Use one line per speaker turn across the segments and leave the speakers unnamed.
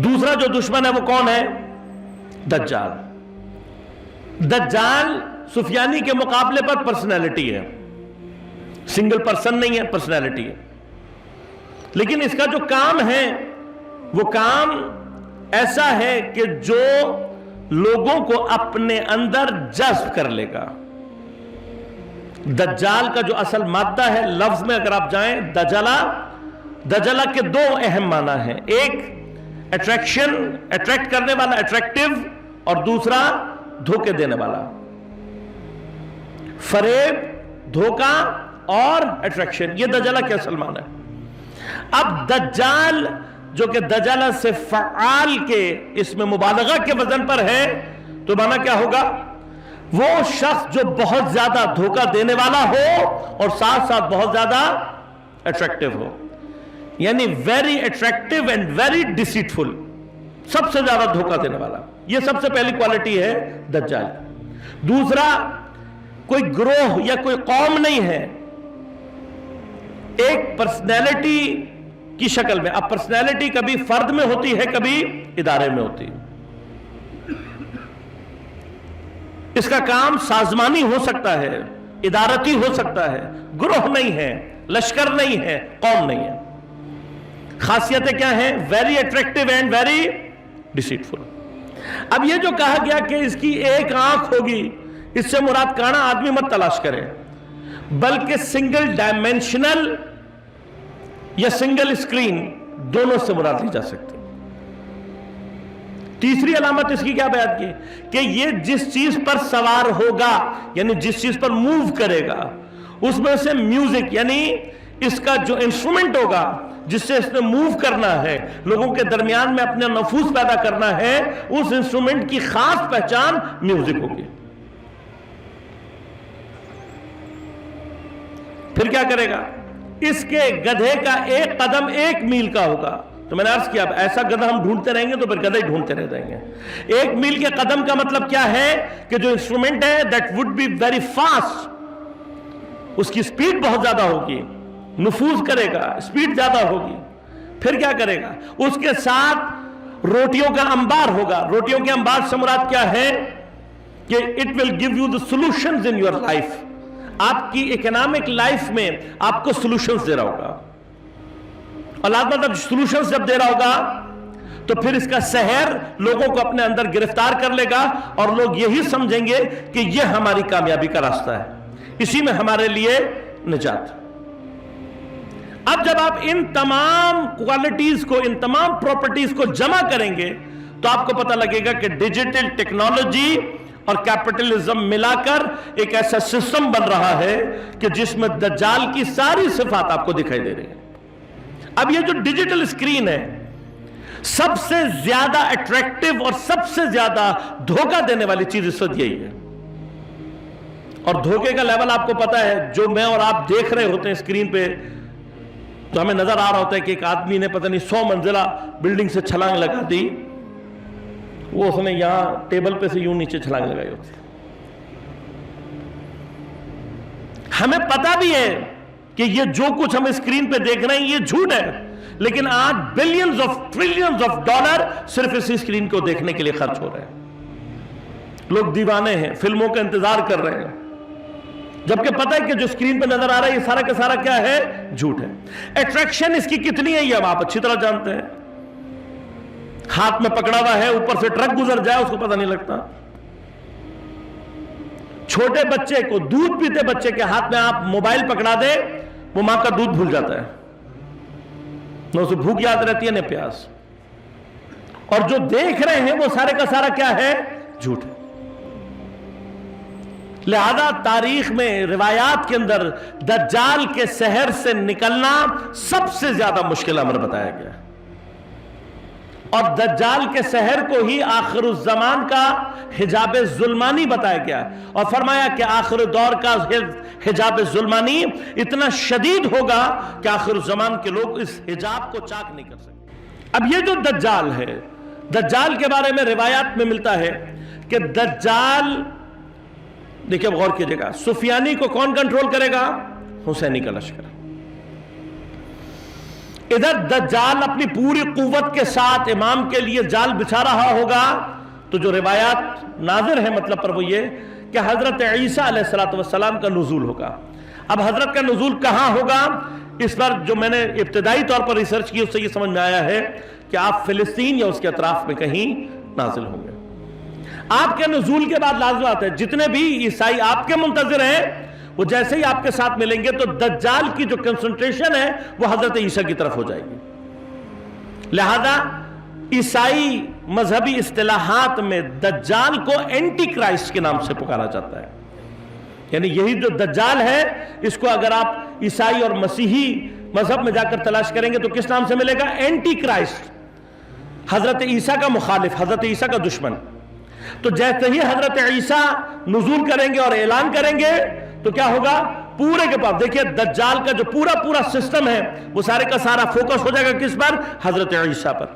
दूसरा जो दुश्मन है वो कौन है? दज्जाल। दज्जाल सुफियानी के मुकाबले पर पर्सनैलिटी है, सिंगल पर्सन नहीं है, पर्सनैलिटी है। लेकिन इसका जो काम है वो काम ऐसा है कि जो लोगों को अपने अंदर जज्ब कर लेगा। दज्जाल का जो असल मादा है, लफ्ज में अगर आप जाएं, दजला के दो अहम माना है। एक अट्रैक्शन, अट्रैक्ट करने वाला, अट्रैक्टिव, और दूसरा धोखे देने वाला। फरेब, धोखा और अट्रैक्शन, ये दजला के असल माना है। अब दज्जाल जो कि दजला से फ़आल के इसमें मुबालगा के वजन पर है, तो माना क्या होगा? वो शख्स जो बहुत ज्यादा धोखा देने वाला हो और साथ साथ बहुत ज्यादा अट्रैक्टिव हो, यानी very attractive and very deceitful, सबसे ज्यादा धोखा देने वाला। ये सबसे पहली क्वालिटी है दज्जाल। दूसरा, कोई ग्रोह या कोई कौम नहीं है, एक पर्सनैलिटी की शक्ल में। अब पर्सनैलिटी कभी फर्द में होती है, कभी इदारे में होती है। इसका काम साजमानी हो सकता है, इदारती हो सकता है, ग्रोह नहीं है, लश्कर नहीं है, कौम नहीं है। खासियतें क्या हैं? Very attractive and very deceitful. अब ये जो कहा गया कि इसकी एक आंख होगी, इससे मुराद काना आदमी मत तलाश करें, बल्कि सिंगल डायमेंशनल या सिंगल स्क्रीन, दोनों से मुराद ली जा सकती है। तीसरी अलामत इसकी क्या बयान की कि ये जिस चीज पर सवार होगा, यानी जिस चीज पर मूव करेगा, उसमें से म्यूजिक यानी इसका जो इंस्ट्रूमेंट होगा जिससे इसने मूव करना है, लोगों के दरमियान में अपने नफूस पैदा करना है, उस इंस्ट्रूमेंट की खास पहचान म्यूजिक होगी। फिर क्या करेगा? इसके गधे का एक कदम 1 मील का होगा। तो मैंने अर्ज किया, ऐसा गधा हम ढूंढते रहेंगे तो फिर गधे ही ढूंढते रह जाएंगे। 1 मील के कदम का मतलब क्या है कि जो इंस्ट्रूमेंट है that would be very fast, उसकी स्पीड बहुत ज्यादा होगी, नफूज करेगा, स्पीड ज्यादा होगी। फिर क्या करेगा? उसके साथ रोटियों का अंबार होगा। रोटियों के अंबार से मुराद क्या है कि it will give you the solutions in your life. आपकी इकोनॉमिक लाइफ में आपको सॉल्यूशंस दे रहा होगा, और मतलब सॉल्यूशंस जब दे रहा होगा तो फिर इसका सहर लोगों को अपने अंदर गिरफ्तार कर लेगा, और लोग यही समझेंगे कि यह हमारी कामयाबी का रास्ता है, इसी में हमारे लिए निजात। अब जब आप इन तमाम क्वालिटीज को, इन तमाम प्रॉपर्टीज को जमा करेंगे, तो आपको पता लगेगा कि डिजिटल टेक्नोलॉजी और कैपिटलिज्म मिलाकर एक ऐसा सिस्टम बन रहा है कि जिसमें दज्जाल की सारी सिफात आपको दिखाई दे रही है। अब ये जो डिजिटल स्क्रीन है, सबसे ज्यादा अट्रैक्टिव और सबसे ज्यादा धोखा देने वाली चीज इस वक्त यही है। और धोखे का लेवल आपको पता है, जो मैं और आप देख रहे होते हैं स्क्रीन पे, तो हमें नजर आ रहा होता है कि एक आदमी ने पता नहीं 100 मंजिला बिल्डिंग से छलांग लगा दी, वो उसने यहां टेबल पे से यूं नीचे छलांग लगाई होती। हमें पता भी है कि ये जो कुछ हम स्क्रीन पे देख रहे हैं ये झूठ है, लेकिन आज billions of trillions of dollar सिर्फ इसी स्क्रीन को देखने के लिए खर्च हो रहे हैं। लोग दीवाने हैं, फिल्मों का इंतजार कर रहे हैं, जबकि पता है कि जो स्क्रीन पे नजर आ रहा है ये सारा का सारा क्या है? झूठ है। अट्रैक्शन इसकी कितनी है ये अब आप अच्छी तरह जानते हैं। हाथ में पकड़ा हुआ है, ऊपर से ट्रक गुजर जाए उसको पता नहीं लगता। छोटे बच्चे को, दूध पीते बच्चे के हाथ में आप मोबाइल पकड़ा दे, वो मां का दूध भूल जाता है, न उसे भूख याद रहती है न प्यास। और जो देख रहे हैं वो सारे का सारा क्या है? झूठ है। लिहाजा तारीख में, रिवायात के अंदर दज्जाल के सहर से निकलना सबसे ज्यादा मुश्किल अमर बताया गया, और दज्जाल के सहर को ही आखिरुज़्ज़मान का हिजाब जुल्मानी बताया गया, और फरमाया कि आखिर दौर का हिजाब जुल्मानी इतना शदीद होगा कि आखिरुज़्ज़मान के लोग इस हिजाब को चाक नहीं कर सकते। अब ये जो दज्जाल है, दज्जाल के बारे में रिवायात में मिलता है कि दज्जाल, देखिए गौर कीजिएगा, सुफियानी को कौन कंट्रोल करेगा? हुसैनी का लश्कर। ادھر دجال اپنی پوری قوت کے ساتھ امام کے لیے جال بچھا رہا ہوگا، تو جو روایات ناظر ہیں مطلب پر وہ یہ کہ حضرت عیسیٰ علیہ السلام کا نزول ہوگا۔ اب حضرت کا نزول کہاں ہوگا، اس پر جو میں نے ابتدائی طور پر ریسرچ کی اس سے یہ سمجھ میں آیا ہے کہ آپ فلسطین یا اس کے اطراف میں کہیں نازل ہوں گے۔ آپ کے نزول کے بعد لازم بات ہے جتنے بھی عیسائی آپ کے منتظر ہیں وہ جیسے ہی آپ کے ساتھ ملیں گے تو دجال کی جو کنسنٹریشن ہے وہ حضرت عیسیٰ کی طرف ہو جائے گی۔ لہذا عیسائی مذہبی اصطلاحات میں دجال کو اینٹی کرائسٹ کے نام سے پکارا جاتا ہے، یعنی یہی جو دجال ہے اس کو اگر آپ عیسائی اور مسیحی مذہب میں جا کر تلاش کریں گے تو کس نام سے ملے گا؟ اینٹی کرائسٹ، حضرت عیسیٰ کا مخالف، حضرت عیسیٰ کا دشمن۔ تو جیسے ہی حضرت عیسیٰ نزول کریں گے اور اعلان کریں گے تو کیا ہوگا؟ پورے کے پاس دیکھیے دجال کا جو پورا سسٹم ہے وہ سارے کا سارا فوکس ہو جائے گا کس پر؟ حضرت عیسیٰ پر۔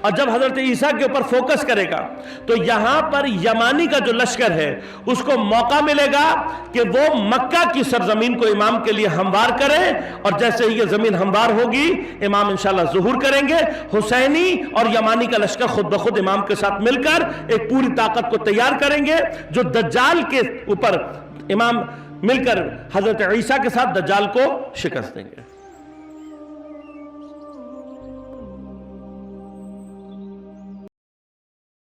اور جب حضرت عیسیٰ کے اوپر فوکس کرے گا تو یہاں پر یمانی کا جو لشکر ہے اس کو موقع ملے گا کہ وہ مکہ کی سرزمین کو امام کے لیے ہموار کرے، اور جیسے ہی یہ زمین ہموار ہوگی امام انشاءاللہ ظہور کریں گے، حسینی اور یمانی کا لشکر خود بخود امام کے ساتھ مل کر ایک پوری طاقت کو تیار کریں گے جو دجال کے اوپر امام مل کر حضرت عیسیٰ کے ساتھ دجال کو شکست دیں گے۔